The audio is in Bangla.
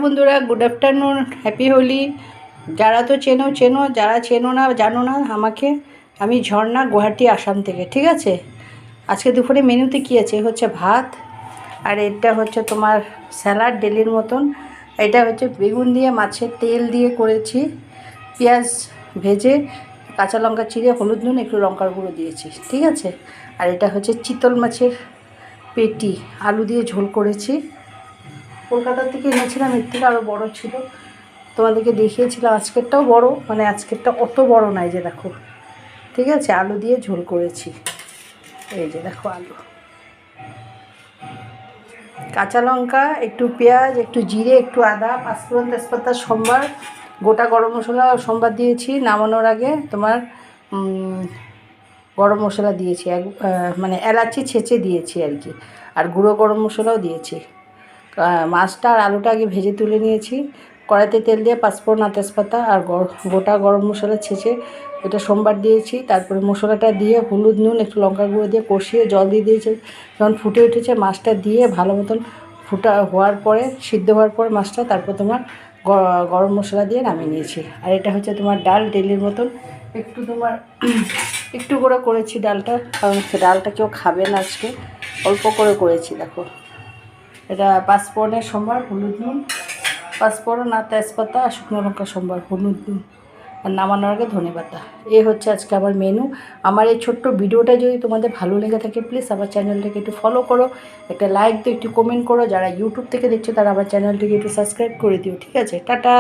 বন্ধুরা, গুড আফটারনুন, হ্যাপি হোলি। যারা তো চেনো চেনো, যারা চেনো না জানো না আমাকে। আমি ঝর্ণা, গুয়াহাটি, আসাম থেকে। ঠিক আছে, আজকে দুপুরে মেনুতে কী আছে? হচ্ছে ভাত, আর এটা হচ্ছে তোমার স্যালাড ডেলির মতন। এটা হচ্ছে বেগুন দিয়ে মাছের তেল দিয়ে করেছি, পেঁয়াজ ভেজে, কাঁচা লঙ্কা চিড়ে, হলুদ নুন, একটু লঙ্কার গুঁড়ো দিয়েছি। ঠিক আছে, আর এটা হচ্ছে চিতল মাছের পেটি, আলু দিয়ে ঝোল করেছি। কলকাতা থেকে এনেছিলাম, এর থেকে আরও বড়ো ছিল, তোমাদেরকে দেখিয়েছিলাম। আজকেরটাও বড়, মানে আজকেরটা অত বড় নাই, যে দেখো। ঠিক আছে, আলু দিয়ে ঝোল করেছি। এই যে দেখো আলু, কাঁচা লঙ্কা, একটু পেঁয়াজ, একটু জিরে, একটু আদা, পাঁচফোড়ন, তেজপাতা, সম্বার, গোটা গরম মশলা সম্বার দিয়েছি। নামানোর আগে তোমার গরম মশলা দিয়েছি, মানে এলাচি ছেঁচে দিয়েছি আর কি, আর গুঁড়ো গরম মশলাও দিয়েছি। মাছটা আর আলুটা আগে ভেজে তুলে নিয়েছি। কড়াইতে তেল দিয়ে পাঁচফোড়ন, তেজপাতা আর গোটা গরম মশলা ছেঁচে এটা সোমবার দিয়েছি। তারপরে মশলাটা দিয়ে হলুদ নুন একটু লঙ্কা গুঁড়ো দিয়ে কষিয়ে জল দিয়ে দিয়েছি। যখন ফুটে উঠেছে মাছটা দিয়ে ভালো মতন হওয়ার পরে, সিদ্ধ হওয়ার পর মাছটা, তারপর তোমার গরম মশলা দিয়ে নামিয়ে নিয়েছি। আর এটা হচ্ছে তোমার ডাল ডেলির মতন। একটু তোমার একটু করে করেছি ডালটা, কারণ ডালটা কেউ খাবে না আজকে, অল্প করে করেছি। দেখো, এটা পাঁচফোড়নের সম্বার, হলুদ নুন, পাঁচফোড়ন আর তেজপাতা আর শুকনো লঙ্কা সম্বার, হলুদ নুন, আর নামানোর আগে ধনেপাতা। এই হচ্ছে আজকে আমার মেনু। আমার এই ছোট্ট ভিডিওটা যদি তোমাদের ভালো লেগে থাকে, প্লিজ আমার চ্যানেলটাকে একটু ফলো করো, একটা লাইক দিও, একটু কমেন্ট করো। যারা ইউটিউব থেকে দেখছো তারা আমার চ্যানেলটিকে একটু সাবস্ক্রাইব করে দিও। ঠিক আছে, টাটা।